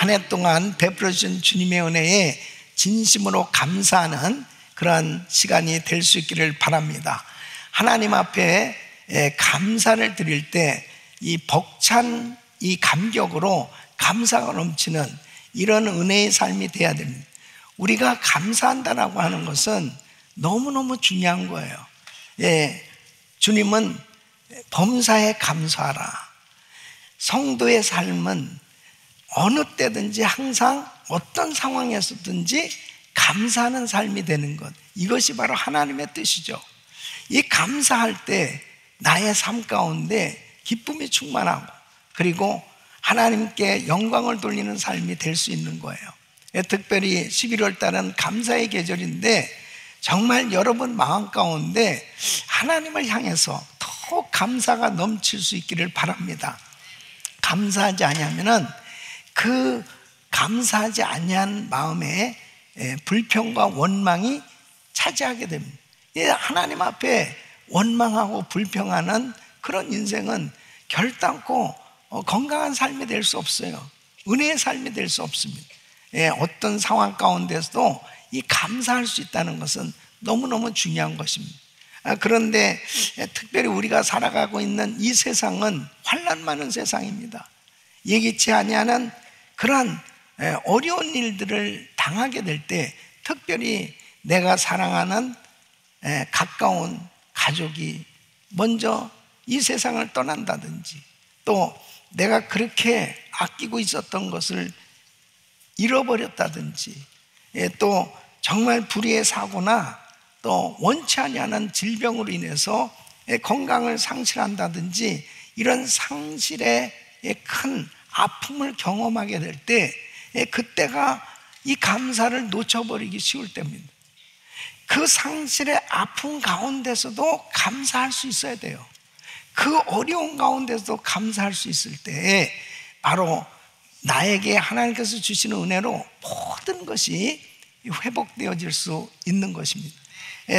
한 해 동안 베풀어 주신 주님의 은혜에 진심으로 감사하는 그런 시간이 될 수 있기를 바랍니다. 하나님 앞에 감사를 드릴 때 이 벅찬 이 감격으로 감사가 넘치는 이런 은혜의 삶이 돼야 됩니다. 우리가 감사한다라고 하는 것은 너무너무 중요한 거예요. 주님은 범사에 감사하라. 성도의 삶은 어느 때든지 항상 어떤 상황에서든지 감사하는 삶이 되는 것, 이것이 바로 하나님의 뜻이죠. 이 감사할 때 나의 삶 가운데 기쁨이 충만하고, 그리고 하나님께 영광을 돌리는 삶이 될 수 있는 거예요. 특별히 11월 달은 감사의 계절인데 정말 여러분 마음 가운데 하나님을 향해서 더 감사가 넘칠 수 있기를 바랍니다. 감사하지 아니하면은 그 감사하지 아니한 마음에 불평과 원망이 차지하게 됩니다. 하나님 앞에 원망하고 불평하는 그런 인생은 결단코 건강한 삶이 될 수 없어요. 은혜의 삶이 될 수 없습니다. 어떤 상황 가운데서도 이 감사할 수 있다는 것은 너무너무 중요한 것입니다. 그런데 특별히 우리가 살아가고 있는 이 세상은 환난 많은 세상입니다. 예기치 아니하는 그런 어려운 일들을 당하게 될 때, 특별히 내가 사랑하는 가까운 가족이 먼저 이 세상을 떠난다든지, 또 내가 그렇게 아끼고 있었던 것을 잃어버렸다든지, 또 정말 불의의 사고나 또 원치 아니하는 질병으로 인해서 건강을 상실한다든지, 이런 상실의 큰 아픔을 경험하게 될 때, 그때가 이 감사를 놓쳐버리기 쉬울 때입니다. 그 상실의 아픔 가운데서도 감사할 수 있어야 돼요. 그 어려운 가운데서도 감사할 수 있을 때 바로 나에게 하나님께서 주시는 은혜로 모든 것이 회복되어질 수 있는 것입니다.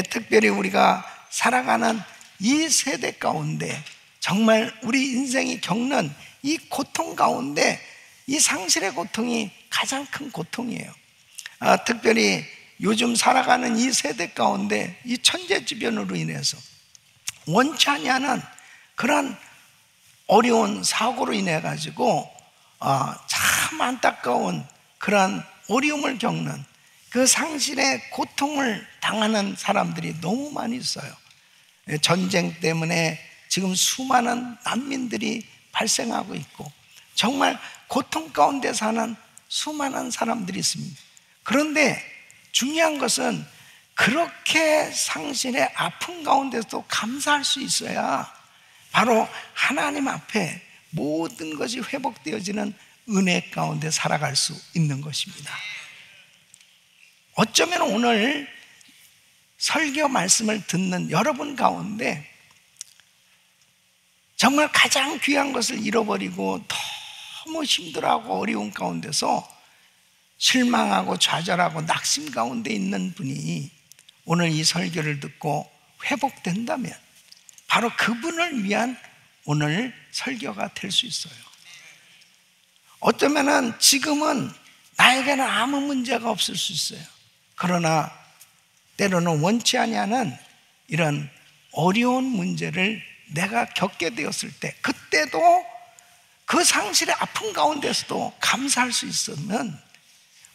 특별히 우리가 살아가는 이 세대 가운데 정말 우리 인생이 겪는 이 고통 가운데 이 상실의 고통이 가장 큰 고통이에요. 특별히 요즘 살아가는 이 세대 가운데 이 천재지변으로 인해서 원치 아니하는 그런 어려운 사고로 인해 가지고 참 안타까운 그런 어려움을 겪는 그 상실의 고통을 당하는 사람들이 너무 많이 있어요. 전쟁 때문에 지금 수많은 난민들이 발생하고 있고, 정말 고통 가운데 사는 수많은 사람들이 있습니다. 그런데 중요한 것은 그렇게 상실의 아픔 가운데서도 감사할 수 있어야 바로 하나님 앞에 모든 것이 회복되어지는 은혜 가운데 살아갈 수 있는 것입니다. 어쩌면 오늘 설교 말씀을 듣는 여러분 가운데 정말 가장 귀한 것을 잃어버리고 너무 힘들어하고 어려운 가운데서 실망하고 좌절하고 낙심 가운데 있는 분이 오늘 이 설교를 듣고 회복된다면 바로 그분을 위한 오늘 설교가 될 수 있어요. 어쩌면은 지금은 나에게는 아무 문제가 없을 수 있어요. 그러나 때로는 원치 아니하는 이런 어려운 문제를 내가 겪게 되었을 때, 그때도 그 상실의 아픔 가운데서도 감사할 수 있으면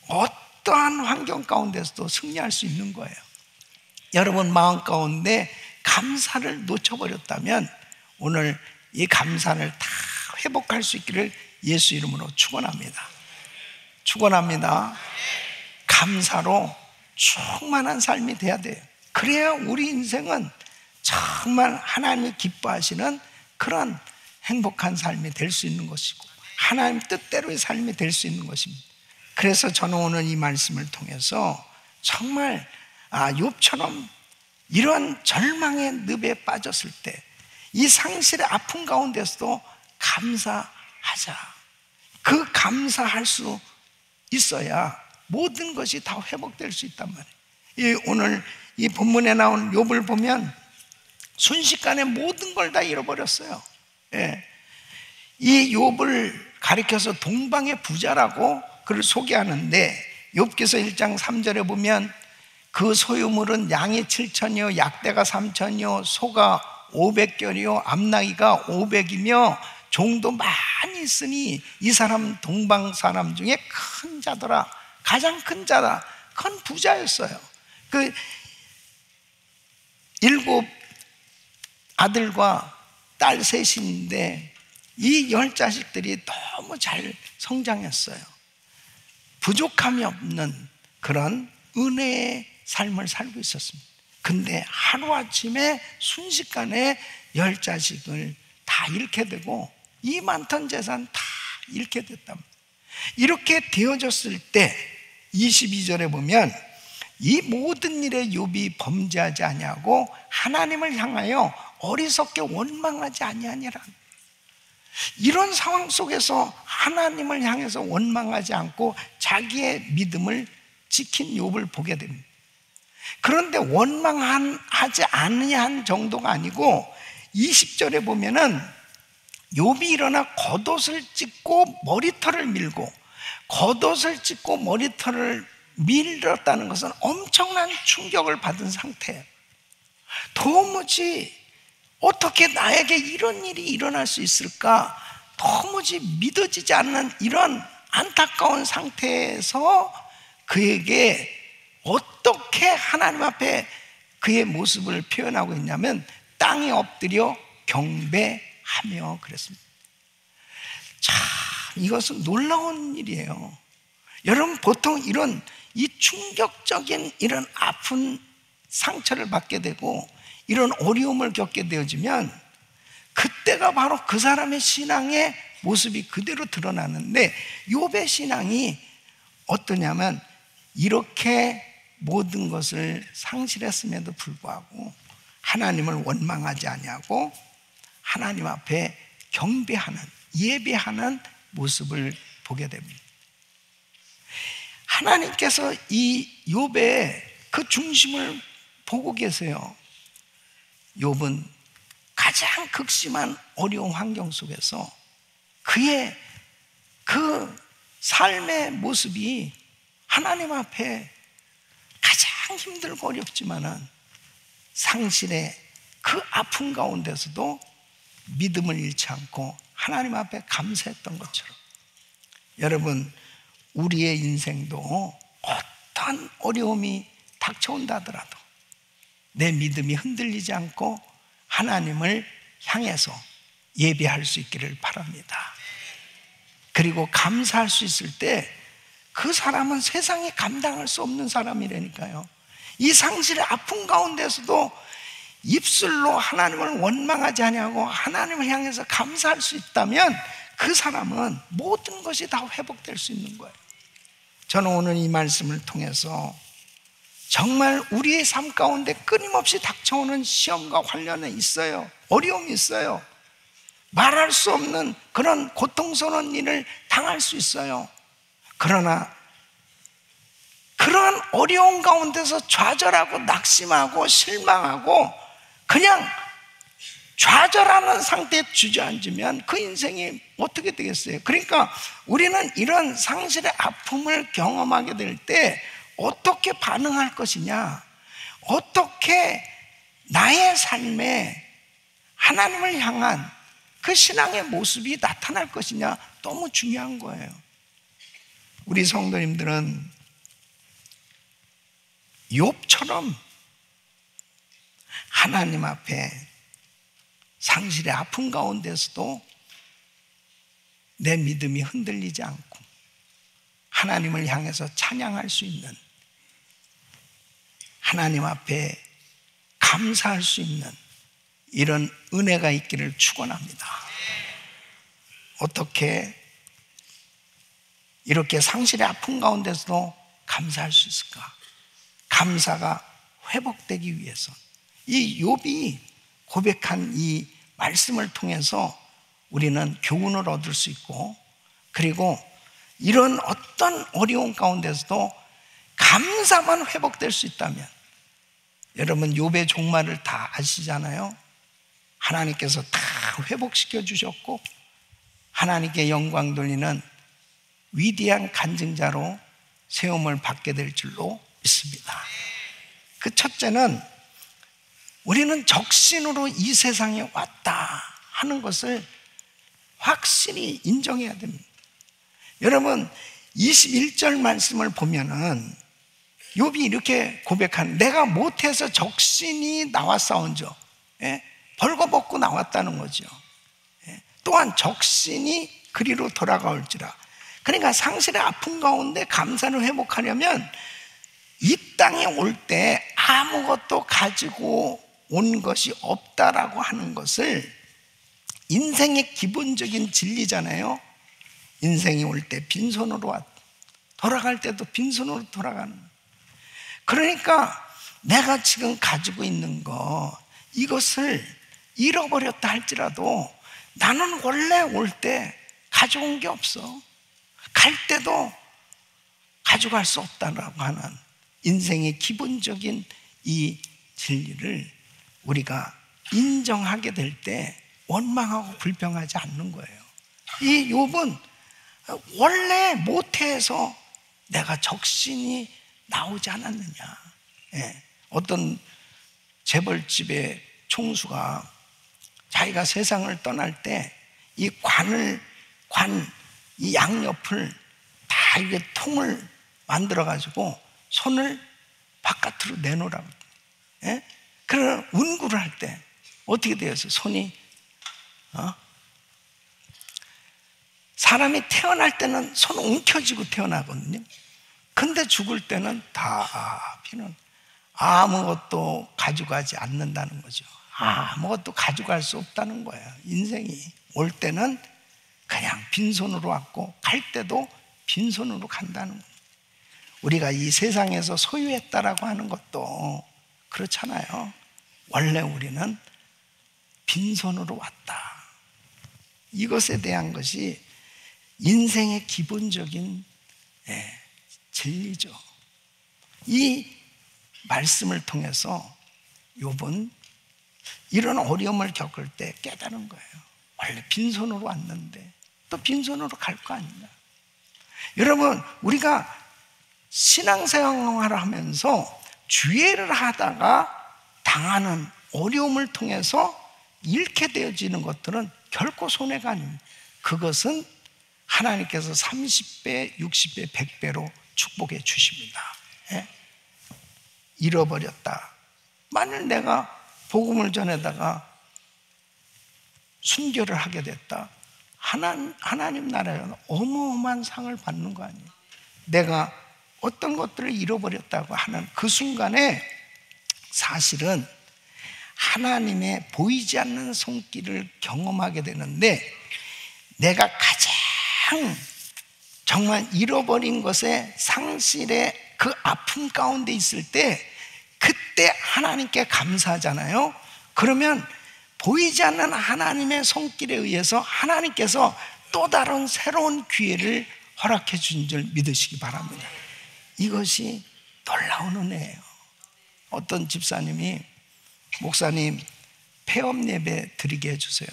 어떠한 환경 가운데서도 승리할 수 있는 거예요. 여러분 마음 가운데 감사를 놓쳐버렸다면 오늘 이 감사를 다 회복할 수 있기를 예수 이름으로 축원합니다. 축원합니다. 감사로 충만한 삶이 돼야 돼요. 그래야 우리 인생은 정말 하나님이 기뻐하시는 그런 행복한 삶이 될 수 있는 것이고, 하나님 뜻대로의 삶이 될 수 있는 것입니다. 그래서 저는 오늘 이 말씀을 통해서 정말 욥처럼 이런 절망의 늪에 빠졌을 때 이 상실의 아픔 가운데서도 감사하자. 그 감사할 수 있어야 모든 것이 다 회복될 수 있단 말이에요. 오늘 이 본문에 나온 욥을 보면 순식간에 모든 걸 다 잃어버렸어요. 이 욥을 가리켜서 동방의 부자라고 그를 소개하는데 욥기서 1장 3절에 보면 그 소유물은 양이 7천이요 약대가 3천이요 소가 500결이요 암나귀가 500이며 종도 많이 있으니 이 사람 동방 사람 중에 큰 자더라. 가장 큰 자다. 큰 부자였어요. 그 7 아들과 딸 셋인데 이 10자식들이 너무 잘 성장했어요. 부족함이 없는 그런 은혜의 삶을 살고 있었습니다. 근데 하루아침에 순식간에 10자식을 다 잃게 되고 이 많던 재산 다 잃게 됐답니다. 이렇게 되어졌을 때 22절에 보면 이 모든 일에 욥이 범죄하지 아니하고 하나님을 향하여 어리석게 원망하지 아니하니라. 이런 상황 속에서 하나님을 향해서 원망하지 않고 자기의 믿음을 지킨 욥을 보게 됩니다. 그런데 원망하지 아니한 정도가 아니고 20절에 보면은 욥이 일어나 겉옷을 찢고 머리털을 밀고, 겉옷을 찢고 머리털을 밀었다는 것은 엄청난 충격을 받은 상태예요. 도무지 어떻게 나에게 이런 일이 일어날 수 있을까? 도무지 믿어지지 않는 이런 안타까운 상태에서 그에게 어떻게 하나님 앞에 그의 모습을 표현하고 있냐면 땅에 엎드려 경배하며 그랬습니다. 참 이것은 놀라운 일이에요. 여러분 보통 이런 이 충격적인 이런 아픈 상처를 받게 되고 이런 어려움을 겪게 되어지면 그때가 바로 그 사람의 신앙의 모습이 그대로 드러나는데 욥의 신앙이 어떠냐면 이렇게 모든 것을 상실했음에도 불구하고 하나님을 원망하지 아니하고 하나님 앞에 경배하는 예배하는 모습을 보게 됩니다. 하나님께서 이 욥의 그 중심을 보고 계세요. 욥은 가장 극심한 어려운 환경 속에서 그의 그 삶의 모습이 하나님 앞에 가장 힘들고 어렵지만은 상실의 그 아픔 가운데서도 믿음을 잃지 않고 하나님 앞에 감사했던 것처럼 여러분 우리의 인생도 어떤 어려움이 닥쳐온다 하더라도 내 믿음이 흔들리지 않고 하나님을 향해서 예배할 수 있기를 바랍니다. 그리고 감사할 수 있을 때 그 사람은 세상에 감당할 수 없는 사람이라니까요. 이 상실의 아픔 가운데서도 입술로 하나님을 원망하지 아니하고 하나님을 향해서 감사할 수 있다면 그 사람은 모든 것이 다 회복될 수 있는 거예요. 저는 오늘 이 말씀을 통해서 정말 우리의 삶 가운데 끊임없이 닥쳐오는 시험과 관련해 있어요. 어려움이 있어요. 말할 수 없는 그런 고통스러운 일을 당할 수 있어요. 그러나 그런 어려운 가운데서 좌절하고 낙심하고 실망하고 그냥 좌절하는 상태에 주저앉으면 그 인생이 어떻게 되겠어요? 그러니까 우리는 이런 상실의 아픔을 경험하게 될 때 어떻게 반응할 것이냐, 어떻게 나의 삶에 하나님을 향한 그 신앙의 모습이 나타날 것이냐, 너무 중요한 거예요. 우리 성도님들은 욥처럼 하나님 앞에 상실의 아픔 가운데서도 내 믿음이 흔들리지 않고 하나님을 향해서 찬양할 수 있는, 하나님 앞에 감사할 수 있는 이런 은혜가 있기를 축원합니다. 어떻게 이렇게 상실의 아픔 가운데서도 감사할 수 있을까? 감사가 회복되기 위해서 이 욥이 고백한 이 말씀을 통해서 우리는 교훈을 얻을 수 있고, 그리고 이런 어떤 어려운 가운데서도 감사만 회복될 수 있다면, 여러분 욥의 종말을 다 아시잖아요. 하나님께서 다 회복시켜 주셨고 하나님께 영광 돌리는 위대한 간증자로 세움을 받게 될 줄로 믿습니다. 그 첫째는 우리는 적신으로 이 세상에 왔다 하는 것을 확실히 인정해야 됩니다. 여러분 21절 말씀을 보면은 욥이 이렇게 고백하는, 내가 못해서 적신이 나왔사온저, 벌거벗고 나왔다는 거죠. 또한 적신이 그리로 돌아가올지라. 그러니까 상실의 아픔 가운데 감사를 회복하려면 이 땅에 올 때 아무것도 가지고 온 것이 없다라고 하는 것을, 인생의 기본적인 진리잖아요. 인생이 올 때 빈손으로 왔다, 돌아갈 때도 빈손으로 돌아가는. 그러니까 내가 지금 가지고 있는 거, 이것을 잃어버렸다 할지라도 나는 원래 올 때 가져온 게 없어, 갈 때도 가져갈 수 없다라고 하는 인생의 기본적인 이 진리를 우리가 인정하게 될 때 원망하고 불평하지 않는 거예요. 이 욥은 원래 모태에서 내가 적신이 나오지 않았느냐. 어떤 재벌집의 총수가 자기가 세상을 떠날 때 이 이 양옆을 다 이게 통을 만들어 가지고 손을 바깥으로 내놓으라고. 그런 운구를 할 때 어떻게 되었어요? 손이 사람이 태어날 때는 손 움켜쥐고 태어나거든요. 근데 죽을 때는 다 피는 아무것도 가져가지 않는다는 거죠. 아무것도 가져갈 수 없다는 거예요. 인생이 올 때는 그냥 빈손으로 왔고 갈 때도 빈손으로 간다는 거예요. 우리가 이 세상에서 소유했다라고 하는 것도 그렇잖아요. 원래 우리는 빈손으로 왔다. 이것에 대한 것이 인생의 기본적인 진리죠. 이 말씀을 통해서 욥은 이런 어려움을 겪을 때 깨달은 거예요. 원래 빈손으로 왔는데 또 빈손으로 갈 거 아니냐. 여러분, 우리가 신앙생활을 하면서 주의를 하다가 당하는 어려움을 통해서 잃게 되어지는 것들은 결코 손해가 아닙니다. 그것은 하나님께서 30배, 60배, 100배로 축복해 주십니다. 잃어버렸다. 만일 내가 복음을 전에다가 순교를 하게 됐다. 하나님 나라에는 어마어마한 상을 받는 거 아니에요. 내가 어떤 것들을 잃어버렸다고 하는 그 순간에 사실은 하나님의 보이지 않는 손길을 경험하게 되는데, 내가 가장 정말 잃어버린 것에 상실의 그 아픔 가운데 있을 때 그때 하나님께 감사하잖아요. 그러면 보이지 않는 하나님의 손길에 의해서 하나님께서 또 다른 새로운 기회를 허락해 주신 줄 믿으시기 바랍니다. 이것이 놀라운 은혜예요. 어떤 집사님이, 목사님 폐업 예배 드리게 해주세요.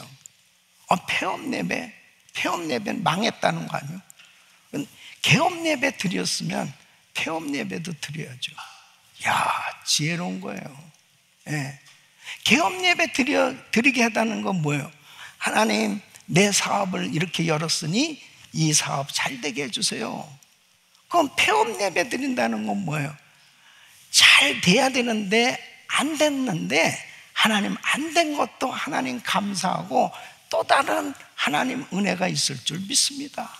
폐업 예배는 망했다는 거 아니에요? 개업 예배 드렸으면 폐업 예배도 드려야죠. 지혜로운 거예요. 개업 예배 드리게 하다는 건 뭐예요? 하나님, 내 사업을 이렇게 열었으니 이 사업 잘 되게 해주세요. 그럼 폐업 예배 드린다는 건 뭐예요? 잘 돼야 되는데 안 됐는데 하나님, 안 된 것도 하나님 감사하고 또 다른 하나님 은혜가 있을 줄 믿습니다.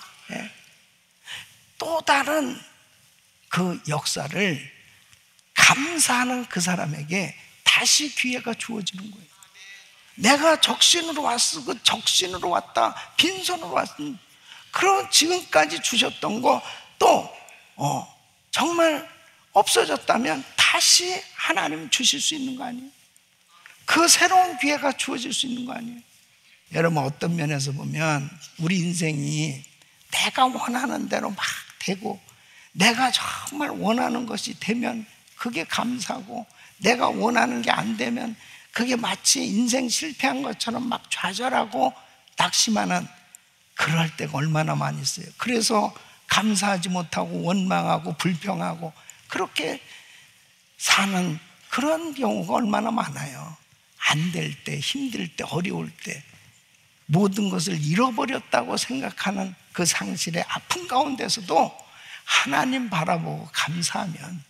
또 다른 그 역사를 감사하는 그 사람에게 다시 기회가 주어지는 거예요. 내가 적신으로 왔어. 그 적신으로 왔다. 빈손으로 왔음. 그럼 지금까지 주셨던 거 또 정말 없어졌다면 다시 하나님 주실 수 있는 거 아니에요? 그 새로운 기회가 주어질 수 있는 거 아니에요? 여러분, 어떤 면에서 보면 우리 인생이 내가 원하는 대로 막 되고, 내가 정말 원하는 것이 되면 그게 감사하고, 내가 원하는 게 안 되면 그게 마치 인생 실패한 것처럼 막 좌절하고 낙심하는 그럴 때가 얼마나 많이 있어요. 그래서 감사하지 못하고 원망하고 불평하고 그렇게 사는 그런 경우가 얼마나 많아요. 안 될 때, 힘들 때, 어려울 때 모든 것을 잃어버렸다고 생각하는 그 상실의 아픔 가운데서도 하나님 바라보고 감사하면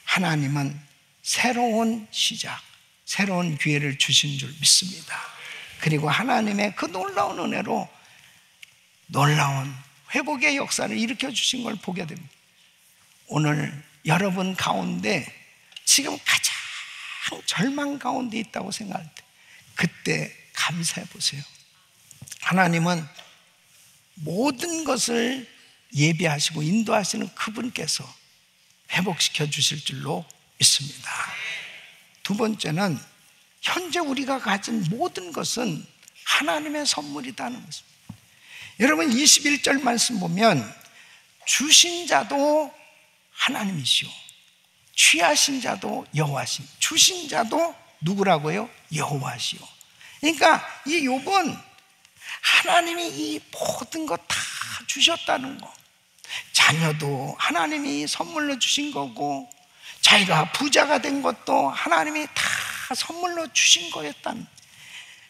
하나님은 새로운 시작, 새로운 기회를 주신 줄 믿습니다. 그리고 하나님의 그 놀라운 은혜로 놀라운 회복의 역사를 일으켜 주신 걸 보게 됩니다. 오늘 여러분 가운데 지금 가장 절망 가운데 있다고 생각할 때 그때 감사해 보세요. 하나님은 모든 것을 예비하시고 인도하시는 그분께서 회복시켜 주실 줄로 믿습니다. 두 번째는 현재 우리가 가진 모든 것은 하나님의 선물이라는 것입니다. 여러분 21절 말씀 보면 주신 자도 하나님이시오, 취하신 자도 여호와시오. 주신 자도 누구라고요? 여호와시오. 그러니까 이 욥은 하나님이 이 모든 것 다 주셨다는 거, 자녀도 하나님이 선물로 주신 거고 자기가 부자가 된 것도 하나님이 다 선물로 주신 거였다는.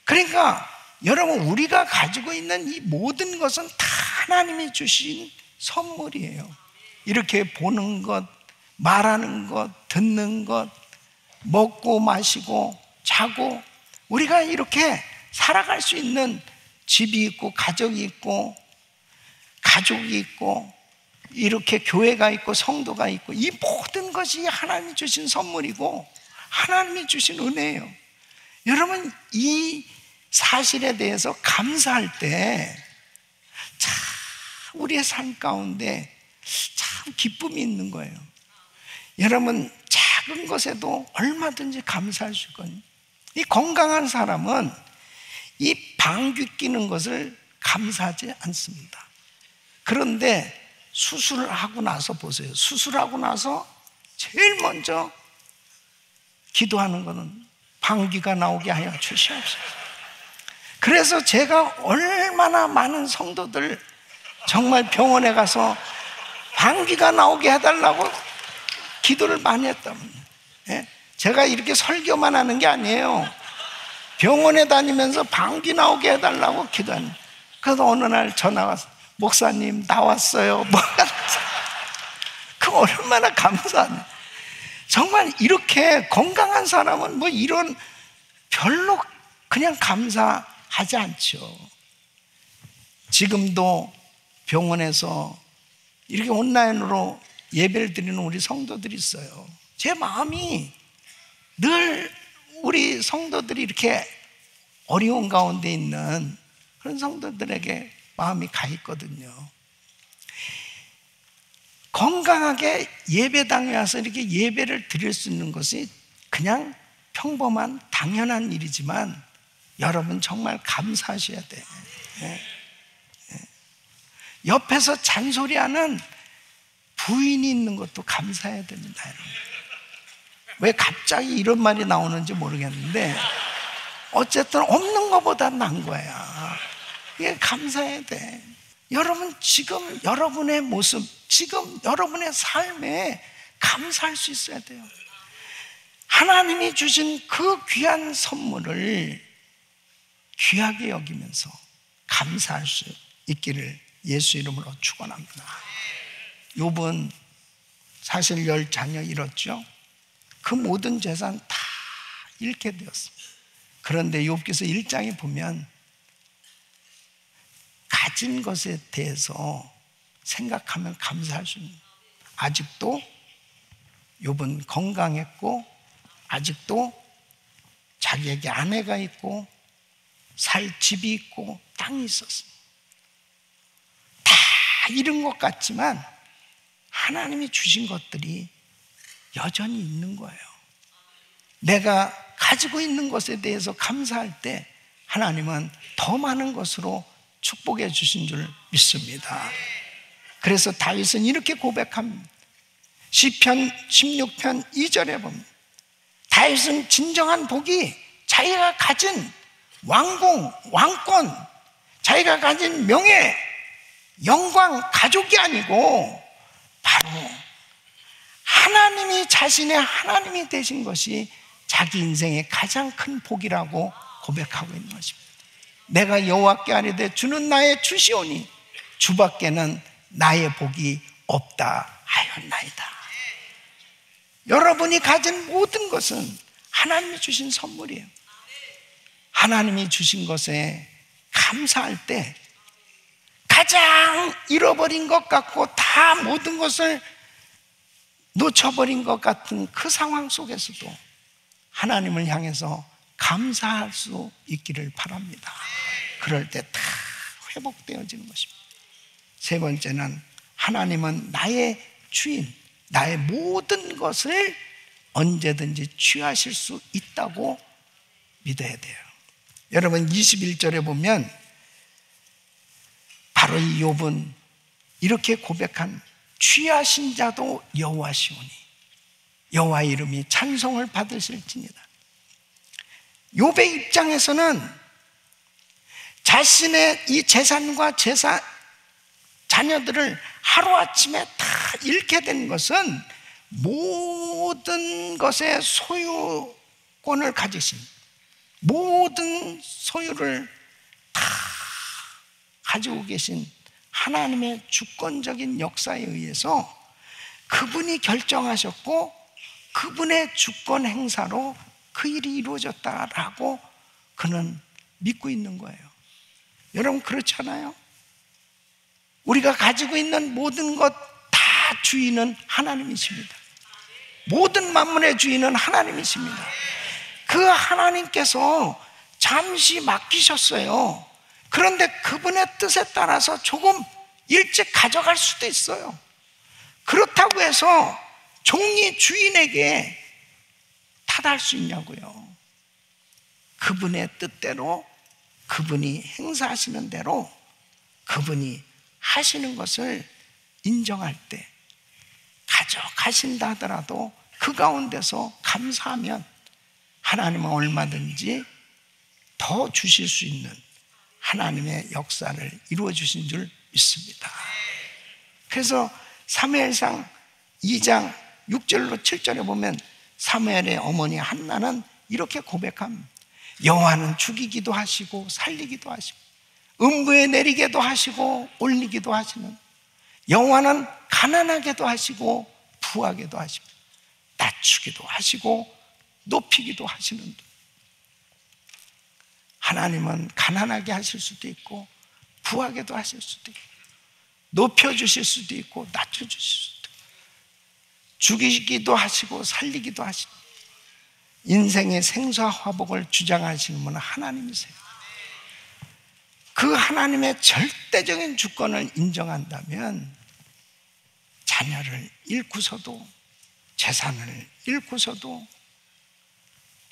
그러니까 여러분 우리가 가지고 있는 이 모든 것은 다 하나님이 주신 선물이에요. 이렇게 보는 것, 말하는 것, 듣는 것, 먹고 마시고 자고 우리가 이렇게 살아갈 수 있는 집이 있고 가족이 있고 가족이 있고 이렇게 교회가 있고 성도가 있고 이 모든 것이 하나님이 주신 선물이고 하나님이 주신 은혜예요. 여러분 이 사실에 대해서 감사할 때 참 우리의 삶 가운데 참 기쁨이 있는 거예요. 여러분 작은 것에도 얼마든지 감사할 수 있거든요. 이 건강한 사람은 이 방귀 뀌는 것을 감사하지 않습니다. 그런데 수술을 하고 나서 보세요. 수술하고 나서 제일 먼저 기도하는 것은 방귀가 나오게 하여 주시옵소서. 그래서 제가 얼마나 많은 성도들 정말 병원에 가서 방귀가 나오게 해달라고 기도를 많이 했답니다. 제가 이렇게 설교만 하는 게 아니에요. 병원에 다니면서 방귀 나오게 해달라고 기도합니다. 그래서 어느 날 전화 와서 목사님 나왔어요. 그 얼마나 감사하네. 정말 이렇게 건강한 사람은 뭐 이런 별로 그냥 감사하지 않죠. 지금도 병원에서 이렇게 온라인으로 예배를 드리는 우리 성도들이 있어요. 제 마음이 늘 우리 성도들이 이렇게 어려운 가운데 있는 그런 성도들에게 마음이 가 있거든요. 건강하게 예배당에 와서 이렇게 예배를 드릴 수 있는 것이 그냥 평범한 당연한 일이지만 여러분 정말 감사하셔야 돼요. 옆에서 잔소리하는 부인이 있는 것도 감사해야 됩니다. 왜 갑자기 이런 말이 나오는지 모르겠는데 어쨌든 없는 것보다 나은 거야. 이게 감사해야 돼. 여러분 지금 여러분의 모습, 지금 여러분의 삶에 감사할 수 있어야 돼요. 하나님이 주신 그 귀한 선물을 귀하게 여기면서 감사할 수 있기를 예수 이름으로 축원합니다. 욥은 사실 10자녀 잃었죠. 그 모든 재산 다 잃게 되었습니다. 그런데 욥기서 1장에 보면 가진 것에 대해서 생각하면 감사할 수 있는, 아직도 욥은 건강했고 아직도 자기에게 아내가 있고 살 집이 있고 땅이 있었습니다. 다 잃은 것 같지만 하나님이 주신 것들이 여전히 있는 거예요. 내가 가지고 있는 것에 대해서 감사할 때 하나님은 더 많은 것으로 축복해 주신 줄 믿습니다. 그래서 다윗은 이렇게 고백합니다. 시편 16편 2절에 보면 다윗은 진정한 복이 자기가 가진 왕궁, 왕권, 자기가 가진 명예, 영광, 가족이 아니고 바로 하나님이 자신의 하나님이 되신 것이 자기 인생의 가장 큰 복이라고 고백하고 있는 것입니다. 내가 여호와께 아뢰되 주는 나의 주시오니 주밖에는 나의 복이 없다 하였나이다. 여러분이 가진 모든 것은 하나님이 주신 선물이에요. 하나님이 주신 것에 감사할 때 가장 잃어버린 것 같고 다 모든 것을 놓쳐버린 것 같은 그 상황 속에서도 하나님을 향해서 감사할 수 있기를 바랍니다. 그럴 때 다 회복되어지는 것입니다. 세 번째는 하나님은 나의 주인, 나의 모든 것을 언제든지 취하실 수 있다고 믿어야 돼요. 여러분 21절에 보면 바로 이 욥은 이렇게 고백한 취하신 자도 여호와시오니 여호와의 이름이 찬송을 받으실지니라. 욥의 입장에서는 자신의 이 재산과 자녀들을 하루아침에 다 잃게 된 것은 모든 것의 소유권을 가지신, 모든 소유를 다 가지고 계신 하나님의 주권적인 역사에 의해서 그분이 결정하셨고 그분의 주권 행사로 그 일이 이루어졌다라고 그는 믿고 있는 거예요. 여러분 그렇잖아요? 우리가 가지고 있는 모든 것 다 주인은 하나님이십니다. 모든 만물의 주인은 하나님이십니다. 그 하나님께서 잠시 맡기셨어요. 그런데 그분의 뜻에 따라서 조금 일찍 가져갈 수도 있어요. 그렇다고 해서 종이 주인에게 탓할 수 있냐고요. 그분의 뜻대로 그분이 행사하시는 대로 그분이 하시는 것을 인정할 때 가져가신다 하더라도 그 가운데서 감사하면 하나님은 얼마든지 더 주실 수 있는 하나님의 역사를 이루어 주신 줄 믿습니다. 그래서 사무엘상 2장 6절로 7절에 보면 사무엘의 어머니 한나는 이렇게 고백합니다. 여호와는 죽이기도 하시고 살리기도 하시고 음부에 내리게도 하시고 올리기도 하시는, 여호와는 가난하게도 하시고 부하게도 하시고 낮추기도 하시고 높이기도 하시는 분. 하나님은 가난하게 하실 수도 있고 부하게도 하실 수도 있고 높여주실 수도 있고 낮춰주실 수도 있고 죽이기도 하시고 살리기도 하시고 인생의 생사 화복을 주장하시는 분은 하나님이세요. 그 하나님의 절대적인 주권을 인정한다면 자녀를 잃고서도 재산을 잃고서도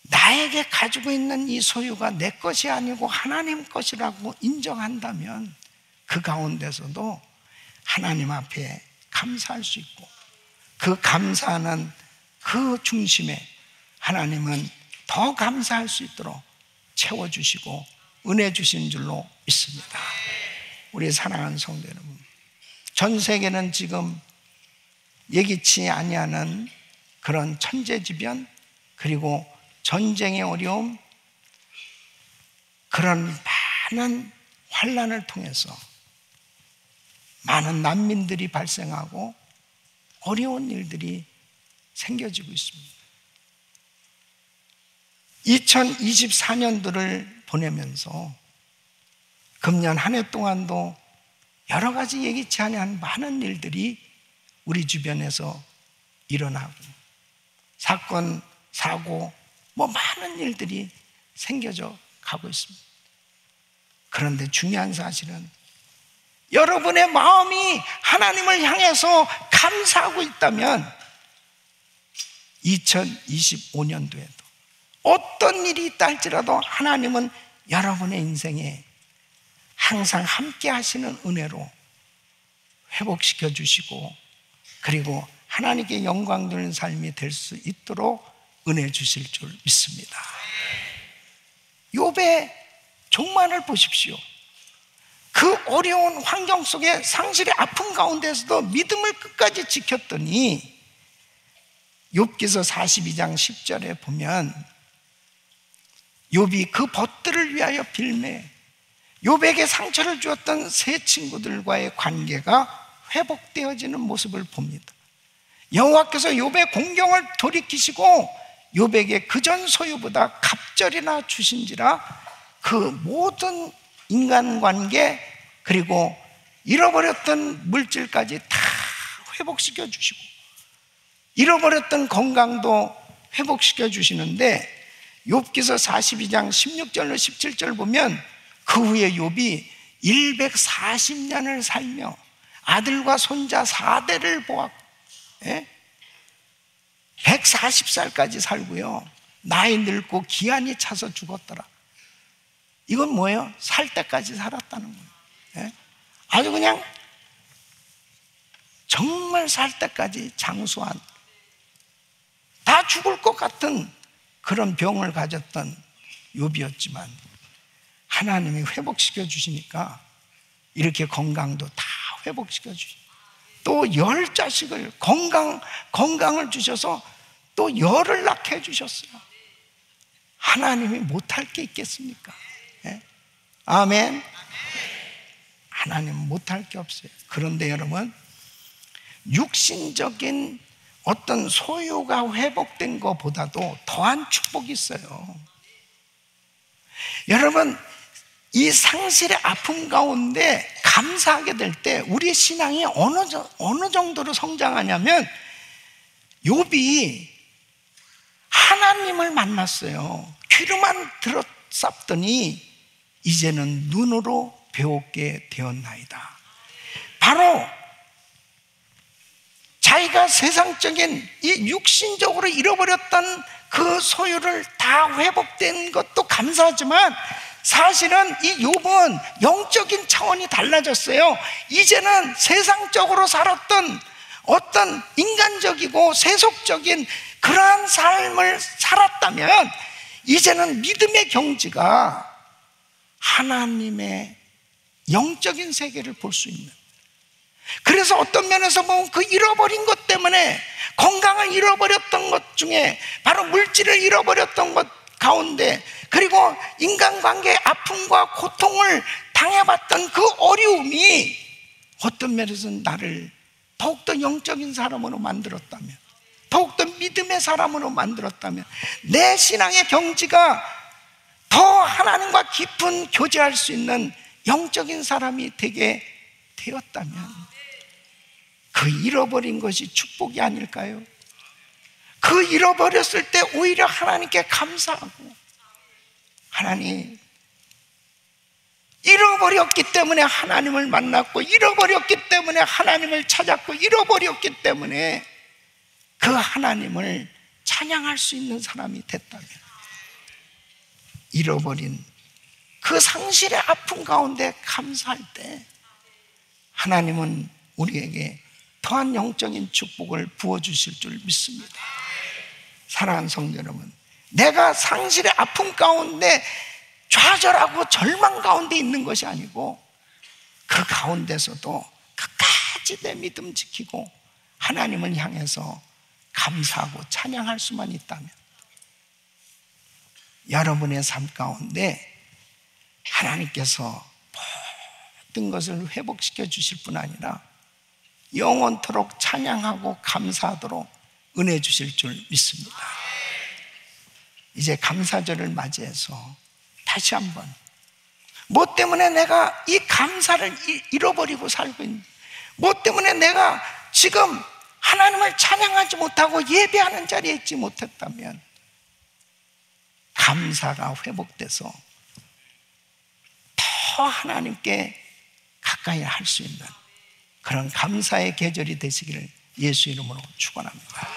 나에게 가지고 있는 이 소유가 내 것이 아니고 하나님 것이라고 인정한다면 그 가운데서도 하나님 앞에 감사할 수 있고 그 감사하는 그 중심에 하나님은 더 감사할 수 있도록 채워주시고 은혜 주신 줄로 믿습니다. 우리 사랑하는 성도 여러분, 전 세계는 지금 예기치 아니하는 그런 천재지변 그리고 전쟁의 어려움, 그런 많은 환난을 통해서 많은 난민들이 발생하고 어려운 일들이 생겨지고 있습니다. 2024년도를 보내면서 금년 한 해 동안도 여러 가지 예기치 아니한 많은 일들이 우리 주변에서 일어나고 사건, 사고 많은 일들이 생겨져 가고 있습니다. 그런데 중요한 사실은 여러분의 마음이 하나님을 향해서 감사하고 있다면 2025년도에도 어떤 일이 있다 할지라도 하나님은 여러분의 인생에 항상 함께 하시는 은혜로 회복시켜 주시고 그리고 하나님께 영광 돌리는 삶이 될 수 있도록 은혜 주실 줄 믿습니다. 욥의 종말을 보십시오. 그 그 어려운 환경 속에 상실의 아픔 가운데서도 믿음을 끝까지 지켰더니 욥기서 42장 10절에 보면 욥이 그 벗들을 위하여 빌매 욥에게 상처를 주었던 세 친구들과의 관계가 회복되어지는 모습을 봅니다. 여호와께서 욥의 공경을 돌이키시고 욥에게 그전 소유보다 갑절이나 주신지라 그 모든 인간관계 그리고 잃어버렸던 물질까지 다 회복시켜 주시고 잃어버렸던 건강도 회복시켜 주시는데 욥기서 42장 16절로 17절 보면 그 후에 욥이 140년을 살며 아들과 손자 4대를 보았고 140살까지 살고요 나이 늙고 기한이 차서 죽었더라. 이건 뭐예요? 살 때까지 살았다는 거예요. 아주 그냥 정말 살 때까지 장수한 다 죽을 것 같은 그런 병을 가졌던 욥이었지만 하나님이 회복시켜 주시니까 이렇게 건강도 다 회복시켜 주시고 또 10자식을 건강을 주셔서 또 열을 낳게 해주셨어요. 하나님이 못할 게 있겠습니까? 아멘. 하나님은 못할 게 없어요. 그런데 여러분 육신적인 어떤 소유가 회복된 것보다도 더한 축복이 있어요. 여러분 이 상실의 아픔 가운데 감사하게 될 때 우리의 신앙이 어느 정도로 성장하냐면 욥이 하나님을 만났어요. 귀로만 들었었더니 이제는 눈으로 배웠게 되었나이다. 바로 자기가 세상적인 이 육신적으로 잃어버렸던 그 소유를 다 회복된 것도 감사하지만 사실은 이 욥은 영적인 차원이 달라졌어요. 이제는 세상적으로 살았던 어떤 인간적이고 세속적인 그러한 삶을 살았다면 이제는 믿음의 경지가 하나님의 영적인 세계를 볼 수 있는, 그래서 어떤 면에서 보면 그 잃어버린 것 때문에 건강을 잃어버렸던 것 중에 바로 물질을 잃어버렸던 것 가운데 그리고 인간관계의 아픔과 고통을 당해봤던 그 어려움이 어떤 면에서는 나를 더욱더 영적인 사람으로 만들었다면, 더욱더 믿음의 사람으로 만들었다면, 내 신앙의 경지가 더 하나님과 깊은 교제할 수 있는 영적인 사람이 되게 되었다면 그 잃어버린 것이 축복이 아닐까요? 그 잃어버렸을 때 오히려 하나님께 감사하고, 하나님 잃어버렸기 때문에 하나님을 만났고 잃어버렸기 때문에 하나님을 찾았고 잃어버렸기 때문에 그 하나님을 찬양할 수 있는 사람이 됐다면, 잃어버린 그 상실의 아픔 가운데 감사할 때 하나님은 우리에게 더한 영적인 축복을 부어주실 줄 믿습니다. 사랑하는 성도 여러분, 내가 상실의 아픔 가운데 좌절하고 절망 가운데 있는 것이 아니고 그 가운데서도 끝까지 내 믿음 지키고 하나님을 향해서 감사하고 찬양할 수만 있다면 여러분의 삶 가운데 하나님께서 모든 것을 회복시켜 주실 뿐 아니라 영원토록 찬양하고 감사하도록 은혜 주실 줄 믿습니다. 이제 감사절을 맞이해서 다시 한번 뭐 때문에 내가 이 감사를 잃어버리고 살고 있는지, 뭐 때문에 내가 지금 하나님을 찬양하지 못하고 예배하는 자리에 있지 못했다면 감사가 회복돼서 더 하나님께 가까이 할 수 있는 그런 감사의 계절이 되시기를 예수 이름으로 축원합니다.